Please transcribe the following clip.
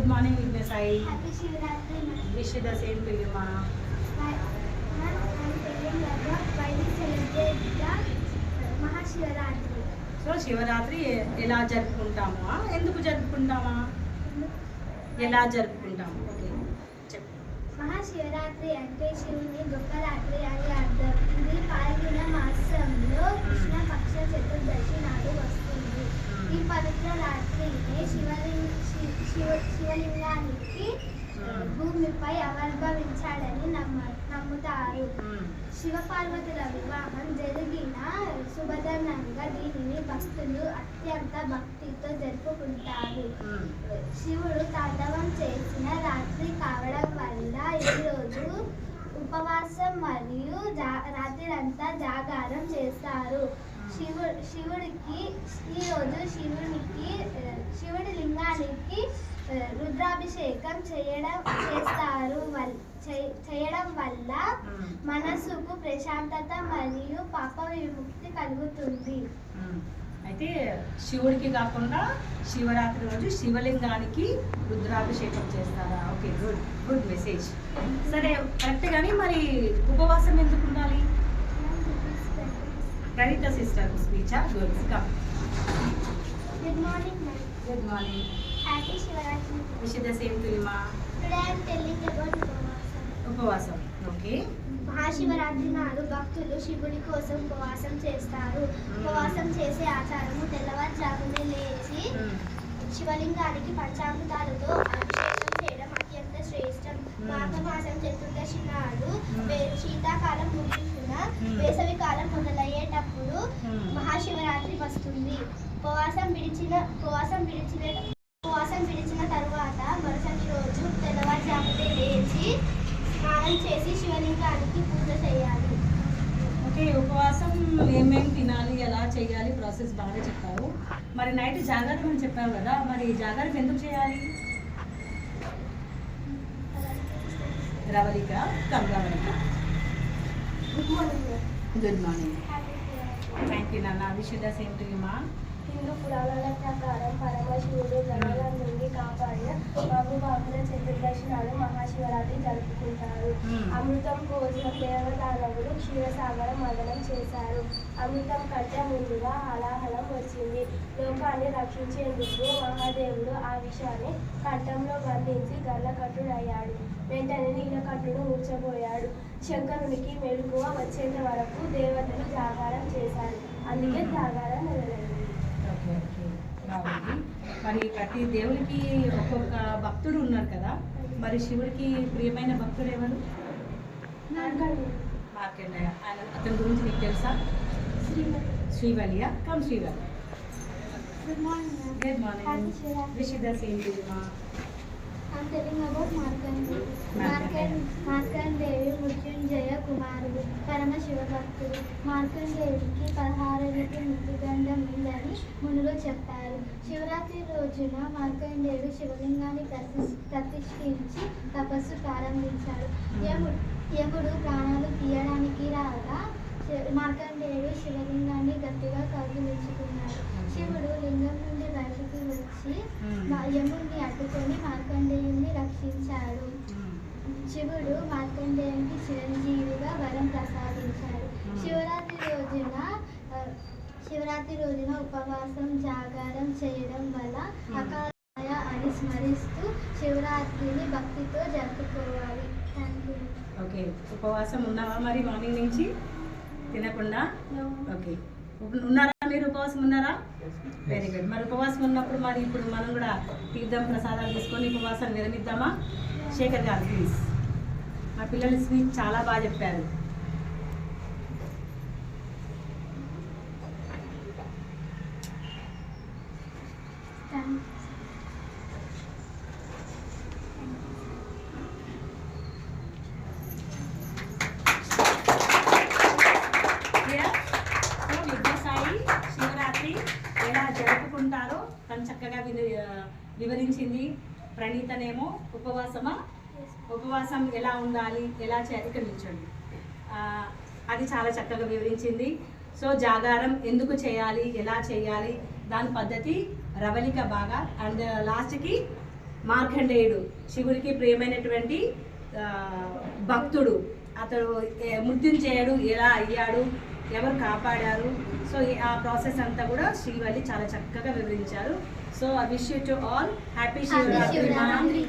morning, Witness Sai. Happy Shivratri. Wish you the same to you, ma. I'm telling about why we celebrate the Mahashivaratri. So Shivaratri ఎలా జరుపుకుంటామా, ఎందుకు జరుపుకుంటామా, ఎలా జరుపుకుంటాము? Okay, చెప్పు. మహాశివరాత్రి అంటే శివుని గొప్ప రాత్రి అని అర్థం. ఇది పాల్గొన మాసంలో కృష్ణ పక్ష చతుర్దశి నాడు వస్తుంది. ఈ పవిత్ర రాత్రిని శివలింగానికి భూమిపై ఆవిర్భవించాడని నమ్ముతారు. శివపార్వతుల వివాహం జరిగిన శుభదనంగా దీనిని భక్తులు అత్యంత భక్తితో జరుపుకుంటారు. శివుడు తాండవం చేసిన రాత్రి కావడం వల్ల ఈరోజు ఉపవాసం మరియు రాత్రిరంతా జాగారం చేస్తారు. శివుడికి ఈరోజు శివుడి లింగానికి రుద్రాభిషేకం చేయడం వల్ల మనసుకు ప్రశాంతత మరియు పాప విముక్తి కలుగుతుంది. అయితే శివుడికి కాకుండా శివరాత్రి రోజు శివలింగానికి రుద్రాభిషేకం చేస్తారా? Okay, good good message. సరే, కరెక్ట్. కానీ మరి ఉపవాసం ఎందుకు ఉండాలి? ప్రణీత సిస్టర్ స్పీచా? Good. Good morning. Good morning. Happy Shivaratri. Wish the same to you, మా. Today I am telling about ఉపవాసం. ఓకే. మహాశివరాత్రి నాడు భక్తులు శివుడి కోసం ఉపవాసం చేస్తారు. ఉపవాసం చేసే ఆచారము తెల్లవారుజామునే లేచి శివలింగానికి పంచామృతాలతో అభిషేకం చేయడం అత్యంత శ్రేష్టం. మాఘమాసం చతుర్దశి నాడు శీతాకాలం ముగిసిన వేసవికాలం మొదలయ్యేటప్పుడు మహాశివరాత్రి వస్తుంది. ఉపవాసం విడిచిన తరువాత మరుసటి రోజు తెల్లవారుజామునే లేచి స్నానం చేసి శివలింగానికి పూజ చేయాలి. ఓకే, ఉపవాసం ఏమేమి తినాలి, ఎలా చేయాలి, ప్రాసెస్ బాగా చెప్పారు. మరి నైట్ జాగారం అని చెప్పారు కదా, మరి జాగారం ఎందుకు చేయాలి? Ravalika, Kamalavalika. Good morning. Good morning. Thank you నాన్న. Wish the same to you, మా. హిందూ పురాణాల ప్రకారం పరమశివుడు గ్రహాల నుండి కాపాడిన మగుబాబుల చతుర్దశి నాడు మహాశివరాత్రి జరుపుకుంటారు. అమృతం కోసం దేవదానవులు క్షీరసాగరం మదనం చేశారు. అమృతం కంటే ముందుగా హలాహలం వచ్చింది. లోకాన్ని రక్షించేందుకు మహాదేవుడు ఆ విషయాన్ని కంఠంలో బంధించి గల్లకట్టుడయ్యాడు. వెంటనే నీలకంఠుడు మూర్చబోయాడు. శంకరునికి మెలకువ వచ్చేంత వరకు దేవతలు జాగారం చేశారు. అందుకే జాగారం మొదలైంది. మరి ప్రతి దేవుడికి ఒక్కొక్క భక్తుడు ఉన్నారు కదా, మరి శివుడికి ప్రియమైన భక్తుడు ఎవరు? మార్కండేయ. అతని గురించి నీకు తెలుసా? శ్రీవల్లియ. Come Srivalli. Good morning. Good morning. Wish the same to you, మా. I'm telling about మార్కండేయుడు మృత్యుంజయ కుమారుడు, పరమశివ భక్తుడు. మార్కండేయుడికి 16 రీతి మృత్యుదండం ఉందని మునులు చెప్పారు. శివరాత్రి రోజున మార్కండేయుడు శివలింగాన్ని ప్రతిష్ఠించి తపస్సు ప్రారంభించాడు. యముడు ప్రాణాలు తీయడానికి రాగా మార్కండేయుడు శివలింగాన్ని గట్టిగా కౌగిలించుకున్నాడు. శివుడు లింగం నుండి బయటికి వచ్చి యముడిని అడ్డుకొని మార్కండేయుడిని రక్షించాడు. శివుడు మార్కండేయునికి చిరంజీవిగా వరం ప్రసాదించాడు. శివరాత్రి రోజున ఉపవాసం జాగారం చేయడం వల్ల అకాలయ అని స్మరిస్తూ శివరాత్రిని భక్తితో జరుపుకోవాలి. Thank you. ఓకే, ఉపవాసం ఉన్నావా మరి మార్నింగ్ నుంచి తినకుండా? ఓకే, ఉన్నారా మీరు? ఉపవాసం ఉన్నారా? Very good. మరి ఉపవాసం ఉన్నప్పుడు మరి ఇప్పుడు మనం కూడా తీర్థం ప్రసాదాలు తీసుకొని ఉపవాసాన్ని విరమిద్దామా? శేఖర్ గారు ప్లీజ్. మా పిల్లలు స్పీచ్ చాలా బాగా చెప్పారు. శివరాత్రి ఎలా జరుపుకుంటారో తను చక్కగా వివరించింది. ప్రణీతనేమో ఉపవాసం ఎలా ఉండాలి, ఎలా చేయాలి, ఇక్కడ నిల్చోండి, అది చాలా చక్కగా వివరించింది. సో జాగారం ఎందుకు చేయాలి, ఎలా చేయాలి, దాని పద్ధతి రవళిక బాగా, అండ్ లాస్ట్కి మార్కండేయుడు శివుడికి ప్రియమైనటువంటి భక్తుడు. అతడు మృత్యుంజయుడు ఎలా అయ్యాడు, ఎవరు కాపాడారు, సో ఆ ప్రాసెస్ అంతా కూడా శ్రీవల్లి చాలా చక్కగా వివరించారు. So I wish you to all happy Shivaratri.